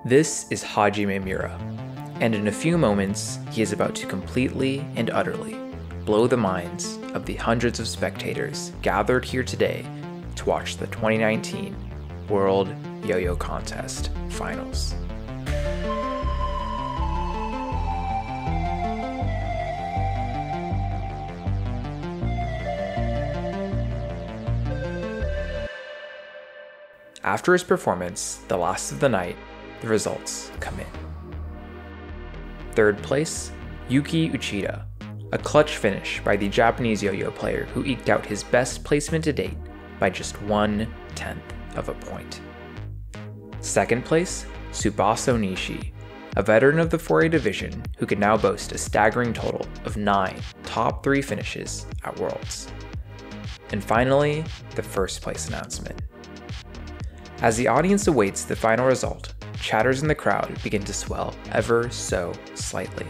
This is Hajime Miura, and in a few moments, he is about to completely and utterly blow the minds of the hundreds of spectators gathered here today to watch the 2019 World Yo-Yo Contest Finals. After his performance, the last of the night, the results come in. Third place, Yuki Uchida, a clutch finish by the Japanese yo-yo player who eked out his best placement to date by just 1/10 of a point. Second place, Tsubasa Nishi, a veteran of the 4A division who could now boast a staggering total of 9 top 3 finishes at Worlds. And finally, the first place announcement. As the audience awaits the final result, chatters in the crowd begin to swell ever so slightly.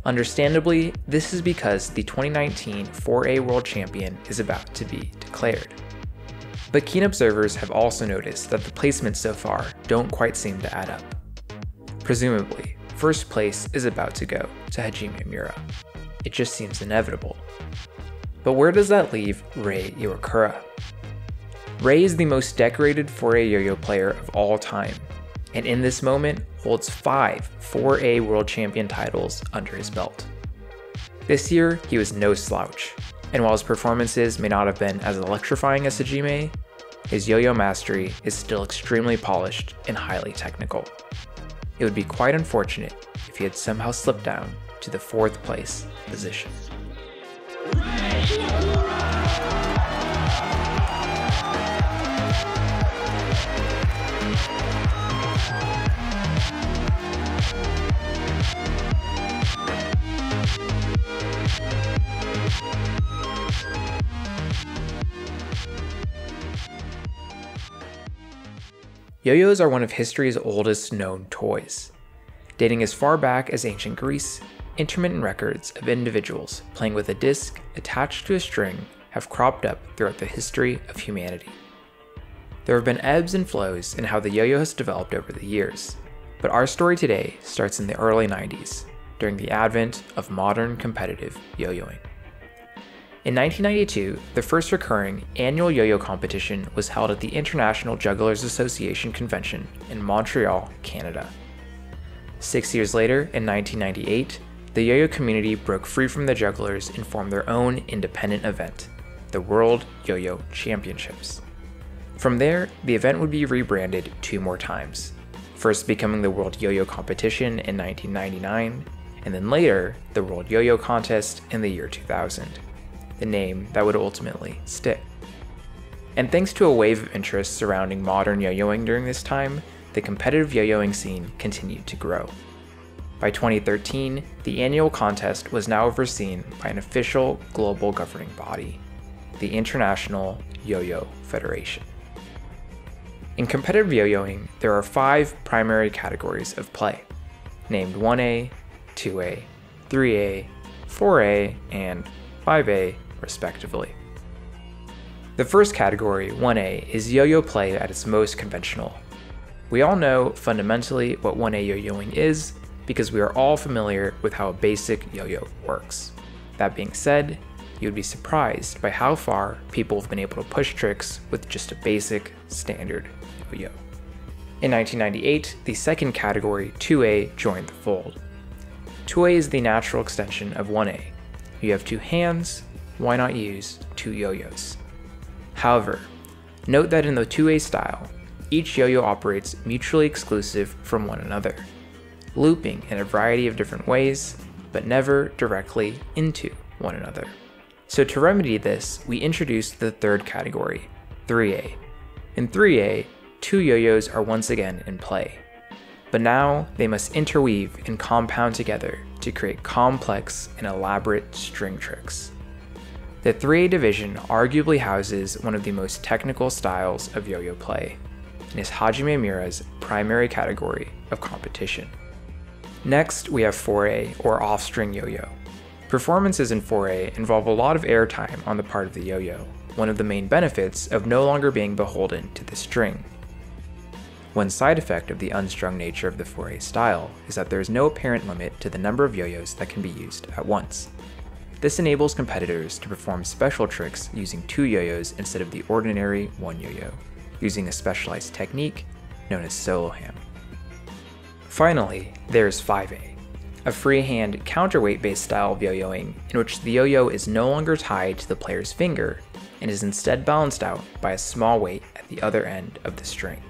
Understandably, this is because the 2019 4A World Champion is about to be declared. But keen observers have also noticed that the placements so far don't quite seem to add up. Presumably, first place is about to go to Hajime Miura. It just seems inevitable. But where does that leave Rei Iwakura? Rei is the most decorated 4A yo-yo player of all time, and in this moment holds 5 4A World Champion titles under his belt. This year, he was no slouch, and while his performances may not have been as electrifying as Hajime, his yo-yo mastery is still extremely polished and highly technical. It would be quite unfortunate if he had somehow slipped down to the 4th place position. Yo-yos are one of history's oldest known toys. Dating as far back as ancient Greece, intermittent records of individuals playing with a disc attached to a string have cropped up throughout the history of humanity. There have been ebbs and flows in how the yo-yo has developed over the years, but our story today starts in the early 90s, during the advent of modern competitive yo-yoing. In 1992, the first recurring annual yo-yo competition was held at the International Jugglers Association Convention in Montreal, Canada. 6 years later, in 1998, the yo-yo community broke free from the jugglers and formed their own independent event, the World Yo-Yo Championships. From there, the event would be rebranded 2 more times, first becoming the World Yo-Yo Competition in 1999, and then later, the World Yo-Yo Contest in the year 2000. The name that would ultimately stick. And thanks to a wave of interest surrounding modern yo-yoing during this time, the competitive yo-yoing scene continued to grow. By 2013, the annual contest was now overseen by an official global governing body, the International Yo-Yo Federation. In competitive yo-yoing, there are 5 primary categories of play, named 1A, 2A, 3A, 4A, and 5A, respectively. The first category, 1A, is yo-yo play at its most conventional. We all know fundamentally what 1A yo-yoing is because we are all familiar with how a basic yo-yo works. That being said, you would be surprised by how far people have been able to push tricks with just a basic, standard yo-yo. In 1998, the second category, 2A, joined the fold. 2A is the natural extension of 1A. You have 2 hands, why not use 2 yo-yos? However, note that in the 2A style, each yo-yo operates mutually exclusive from one another, looping in a variety of different ways, but never directly into one another. So to remedy this, we introduced the third category, 3A. In 3A, 2 yo-yos are once again in play, but now they must interweave and compound together to create complex and elaborate string tricks. The 3A division arguably houses one of the most technical styles of yo-yo play, and is Hajime Miura's primary category of competition. Next, we have 4A, or off-string yo-yo. Performances in 4A involve a lot of airtime on the part of the yo-yo, one of the main benefits of no longer being beholden to the string. One side effect of the unstrung nature of the 4A style is that there is no apparent limit to the number of yo-yos that can be used at once. This enables competitors to perform special tricks using 2 yo-yos instead of the ordinary 1 yo-yo, using a specialized technique known as solo ham. Finally, there is 5A, a freehand counterweight-based style of yo-yoing in which the yo-yo is no longer tied to the player's finger and is instead balanced out by a small weight at the other end of the string.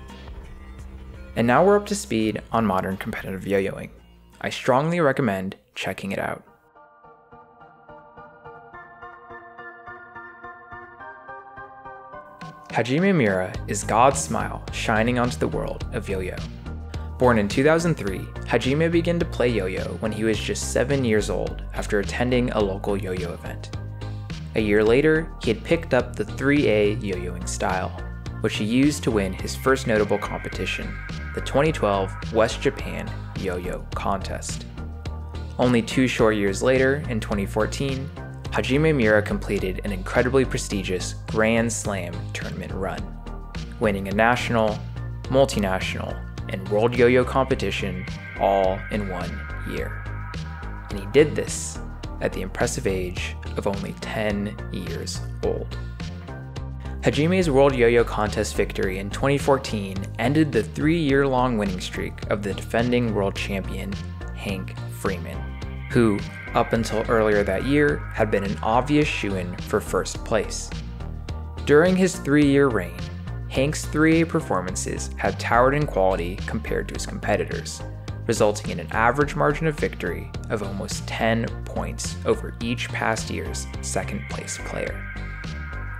And now we're up to speed on modern competitive yo-yoing. I strongly recommend checking it out. Hajime Miura is God's smile shining onto the world of yo-yo. Born in 2003, Hajime began to play yo-yo when he was just 7 years old after attending a local yo-yo event. A year later, he had picked up the 3A yo-yoing style, which he used to win his first notable competition, the 2012 West Japan Yo-Yo Contest. Only 2 short years later, in 2014, Hajime Miura completed an incredibly prestigious Grand Slam tournament run, winning a national, multinational, and world yo-yo competition all in 1 year. And he did this at the impressive age of only 10 years old. Hajime's World Yo-Yo Contest victory in 2014 ended the 3-year-long winning streak of the defending world champion, Hank Freeman, who, up until earlier that year, had been an obvious shoo-in for first place. During his 3-year reign, Hank's 3A performances had towered in quality compared to his competitors, resulting in an average margin of victory of almost 10 points over each past year's second-place player.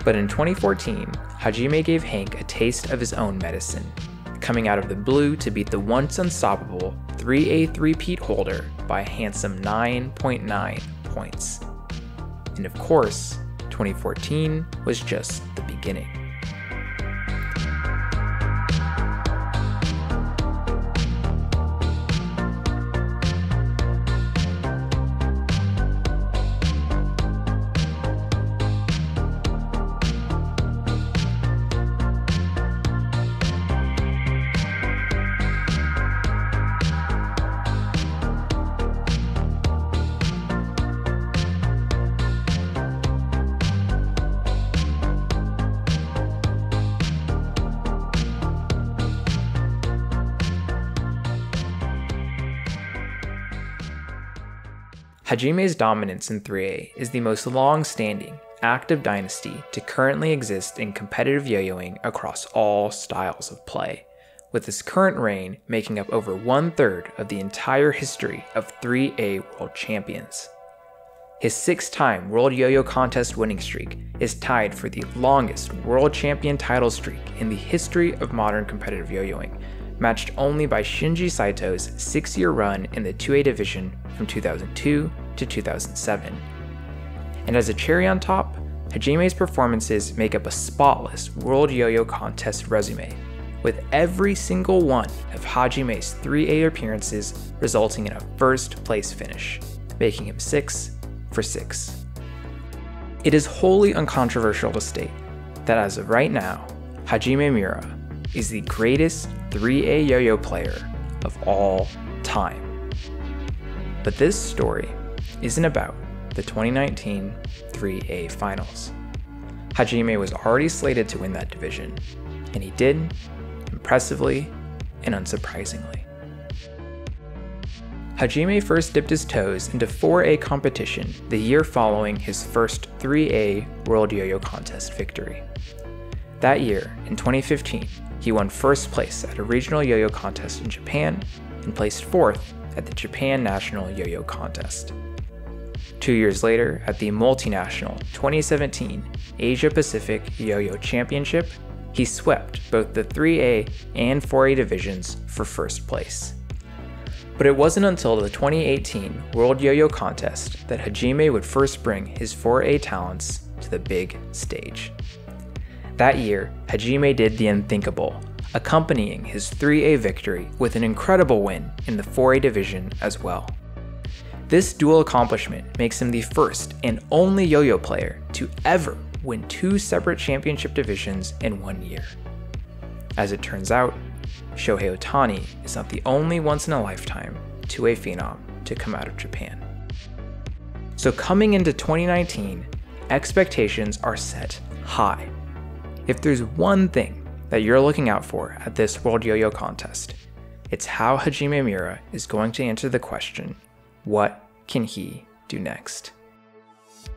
But in 2014, Hajime gave Hank a taste of his own medicine, coming out of the blue to beat the once unstoppable 3A three-peat holder by a handsome 9.9 points. And of course, 2014 was just the beginning. Hajime's dominance in 3A is the most long-standing, active dynasty to currently exist in competitive yo-yoing across all styles of play, with his current reign making up over 1/3 of the entire history of 3A world champions. His 6-time World Yo-Yo Contest winning streak is tied for the longest world champion title streak in the history of modern competitive yo-yoing, matched only by Shinji Saito's 6-year run in the 2A division from 2002 to 2007. And as a cherry on top, Hajime's performances make up a spotless World Yo-Yo Contest resume, with every single one of Hajime's 3A appearances resulting in a first-place finish, making him 6 for 6. It is wholly uncontroversial to state that as of right now, Hajime Miura is the greatest 3A yo-yo player of all time. But this story isn't about the 2019 3A finals. Hajime was already slated to win that division, and he did, impressively and unsurprisingly. Hajime first dipped his toes into 4A competition the year following his first 3A World Yo-Yo Contest victory. That year, in 2015, he won first place at a regional yo-yo contest in Japan and placed 4th at the Japan National Yo-Yo Contest. 2 years later, at the multinational 2017 Asia Pacific Yo-Yo Championship, he swept both the 3A and 4A divisions for first place. But it wasn't until the 2018 World Yo-Yo Contest that Hajime would first bring his 4A talents to the big stage. That year, Hajime did the unthinkable, accompanying his 3A victory with an incredible win in the 4A division as well. This dual accomplishment makes him the first and only yo-yo player to ever win 2 separate championship divisions in 1 year. As it turns out, Shohei Ohtani is not the only once-in-a-lifetime two-way phenom to come out of Japan. So coming into 2019, expectations are set high. If there's one thing that you're looking out for at this World Yo-Yo Contest, it's how Hajime Miura is going to answer the question, what can he do next?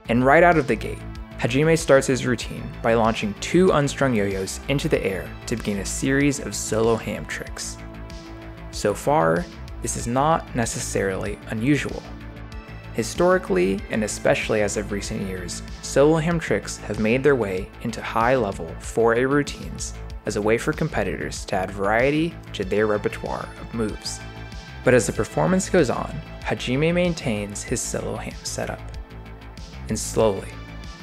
And right out of the gate, Hajime starts his routine by launching 2 unstrung yo-yos into the air to begin a series of solo ham tricks. So far, this is not necessarily unusual. Historically, and especially as of recent years, solo ham tricks have made their way into high-level 4A routines as a way for competitors to add variety to their repertoire of moves. But as the performance goes on, Hajime maintains his solo ham setup. And slowly,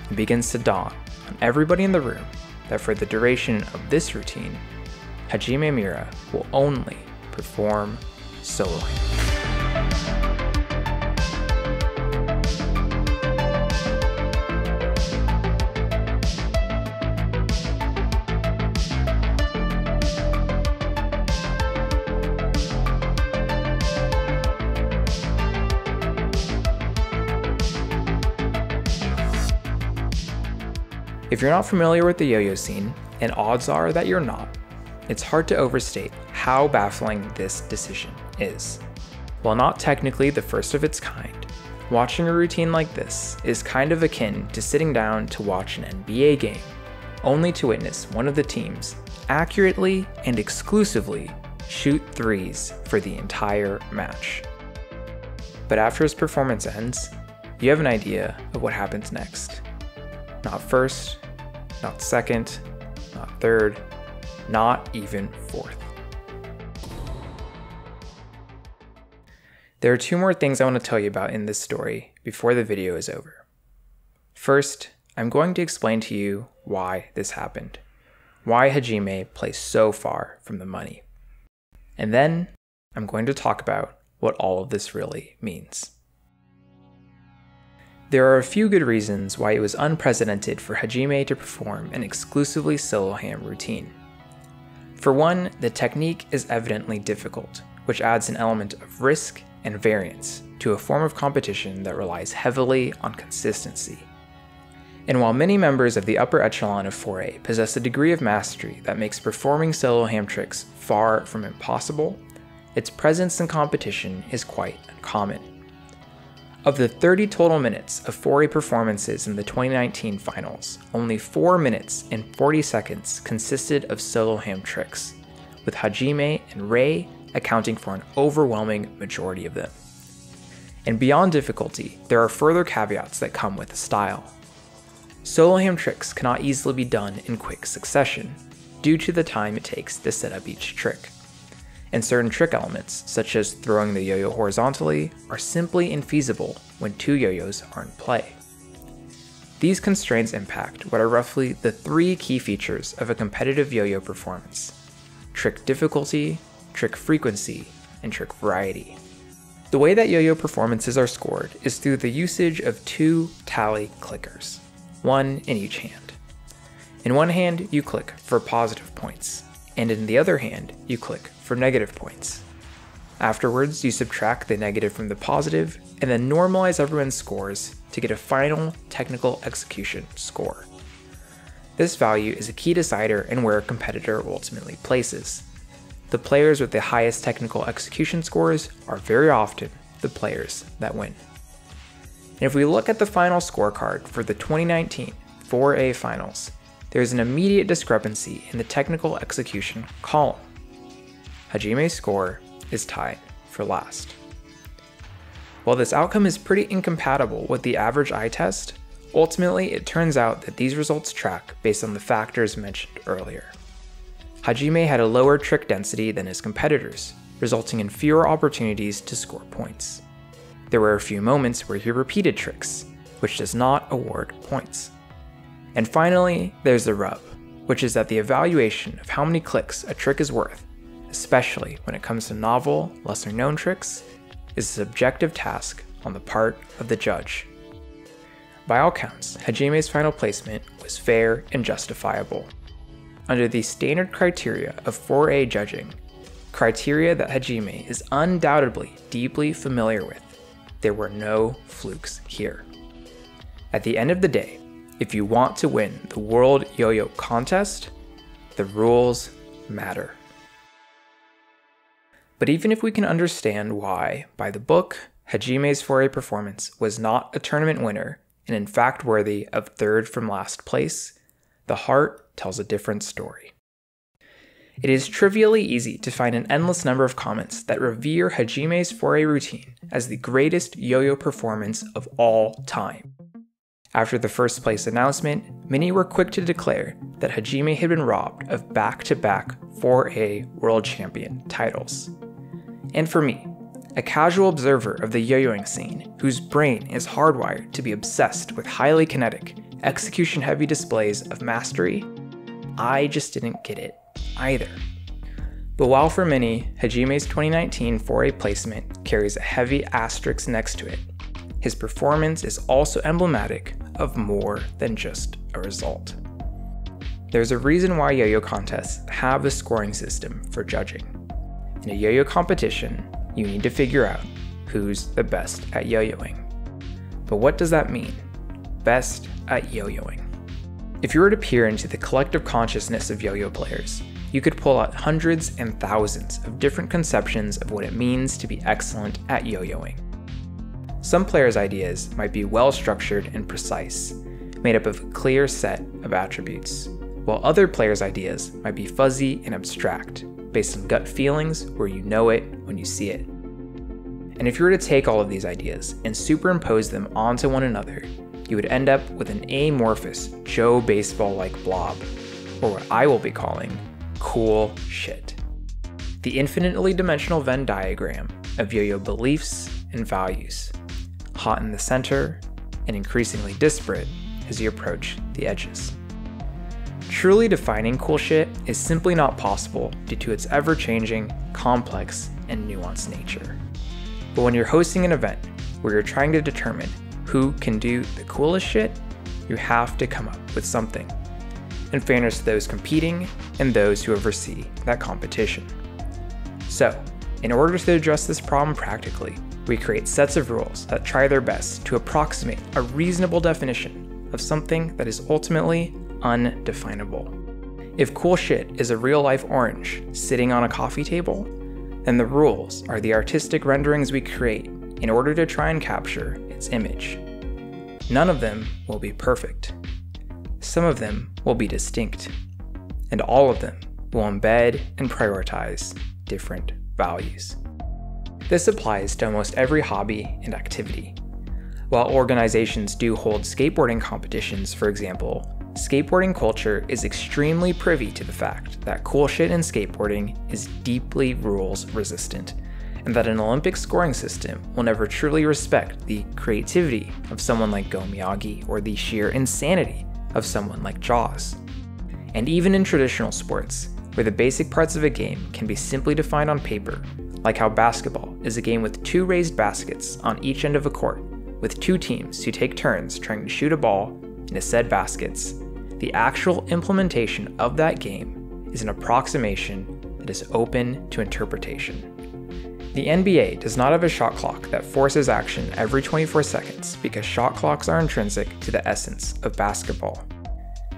it begins to dawn on everybody in the room that for the duration of this routine, Hajime Miura will only perform solo ham. If you're not familiar with the yo-yo scene, and odds are that you're not, it's hard to overstate how baffling this decision is. While not technically the first of its kind, watching a routine like this is kind of akin to sitting down to watch an NBA game, only to witness one of the teams accurately and exclusively shoot threes for the entire match. But after his performance ends, you have an idea of what happens next. Not first, not second, not third, not even fourth. There are 2 more things I want to tell you about in this story before the video is over. First, I'm going to explain to you why this happened, why Hajime plays so far from the money. And then, I'm going to talk about what all of this really means. There are a few good reasons why it was unprecedented for Hajime to perform an exclusively solo ham routine. For one, the technique is evidently difficult, which adds an element of risk and variance to a form of competition that relies heavily on consistency. And while many members of the upper echelon of 4A possess a degree of mastery that makes performing solo ham tricks far from impossible, its presence in competition is quite uncommon. Of the 30 total minutes of 4A performances in the 2019 finals, only 4 minutes and 40 seconds consisted of solo ham tricks, with Hajime and Rei accounting for an overwhelming majority of them. And beyond difficulty, there are further caveats that come with the style. Solo ham tricks cannot easily be done in quick succession, due to the time it takes to set up each trick. And certain trick elements, such as throwing the yo-yo horizontally, are simply infeasible when 2 yo-yos are in play. These constraints impact what are roughly the 3 key features of a competitive yo-yo performance: trick difficulty, trick frequency, and trick variety. The way that yo-yo performances are scored is through the usage of 2 tally clickers, 1 in each hand. In one hand, you click for positive points, and in the other hand, you click for negative points. Afterwards, you subtract the negative from the positive, and then normalize everyone's scores to get a final technical execution score. This value is a key decider in where a competitor ultimately places. The players with the highest technical execution scores are very often the players that win. And if we look at the final scorecard for the 2019 4A finals, there's an immediate discrepancy in the technical execution column. Hajime's score is tied for last. While this outcome is pretty incompatible with the average eye test, ultimately it turns out that these results track based on the factors mentioned earlier. Hajime had a lower trick density than his competitors, resulting in fewer opportunities to score points. There were a few moments where he repeated tricks, which does not award points. And finally, there's the rub, which is that the evaluation of how many clicks a trick is worth, especially when it comes to novel, lesser-known tricks, is a subjective task on the part of the judge. By all counts, Hajime's final placement was fair and justifiable. under the standard criteria of 4A judging, criteria that Hajime is undoubtedly deeply familiar with, there were no flukes here. At the end of the day, if you want to win the World Yo-Yo Contest, the rules matter. But even if we can understand why, by the book, Hajime's 4A performance was not a tournament winner and in fact worthy of third from last place, the heart tells a different story. It is trivially easy to find an endless number of comments that revere Hajime's 4A routine as the greatest yo-yo performance of all time. After the first place announcement, many were quick to declare that Hajime had been robbed of back-to-back 4A World Champion titles. And for me, a casual observer of the yo-yoing scene, whose brain is hardwired to be obsessed with highly kinetic, execution-heavy displays of mastery, I just didn't get it either. But while for many, Hajime's 2019 4A placement carries a heavy asterisk next to it, his performance is also emblematic of more than just a result. There's a reason why yo-yo contests have a scoring system for judging. In a yo-yo competition, you need to figure out who's the best at yo-yoing. But what does that mean? Best at yo-yoing. If you were to peer into the collective consciousness of yo-yo players, you could pull out hundreds and thousands of different conceptions of what it means to be excellent at yo-yoing. Some players' ideas might be well-structured and precise, made up of a clear set of attributes, while other players' ideas might be fuzzy and abstract, based on gut feelings where you know it when you see it. And if you were to take all of these ideas and superimpose them onto one another, you would end up with an amorphous Joe Baseball-like blob, or what I will be calling cool shit. The infinitely dimensional Venn diagram of yo-yo beliefs and values, hot in the center and increasingly disparate as you approach the edges. Truly defining cool shit is simply not possible due to its ever-changing, complex, and nuanced nature. But when you're hosting an event where you're trying to determine who can do the coolest shit, you have to come up with something, in fairness to those competing and those who oversee that competition. So, in order to address this problem practically, we create sets of rules that try their best to approximate a reasonable definition of something that is ultimately undefinable. If cool shit is a real-life orange sitting on a coffee table, then the rules are the artistic renderings we create in order to try and capture its image. None of them will be perfect. Some of them will be distinct, and all of them will embed and prioritize different values. This applies to almost every hobby and activity. While organizations do hold skateboarding competitions, for example, skateboarding culture is extremely privy to the fact that cool shit in skateboarding is deeply rules resistant, and that an Olympic scoring system will never truly respect the creativity of someone like Go Miyagi or the sheer insanity of someone like Jaws. And even in traditional sports, where the basic parts of a game can be simply defined on paper, like how basketball is a game with 2 raised baskets on each end of a court, with 2 teams who take turns trying to shoot a ball into said baskets, the actual implementation of that game is an approximation that is open to interpretation. The NBA does not have a shot clock that forces action every 24 seconds because shot clocks are intrinsic to the essence of basketball.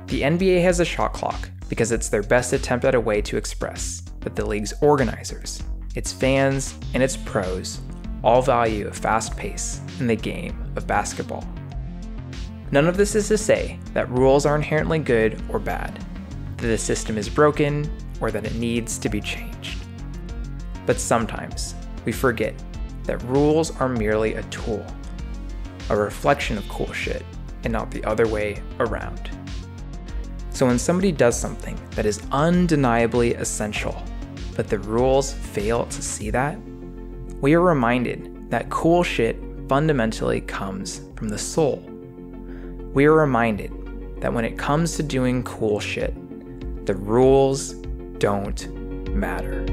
The NBA has a shot clock because it's their best attempt at a way to express that the league's organizers, its fans, and its pros all value a fast pace in the game of basketball. None of this is to say that rules are inherently good or bad, that the system is broken, or that it needs to be changed. But sometimes we forget that rules are merely a tool, a reflection of cool shit, and not the other way around. So when somebody does something that is undeniably essential, but the rules fail to see that, we are reminded that cool shit fundamentally comes from the soul. We are reminded that when it comes to doing cool shit, the rules don't matter.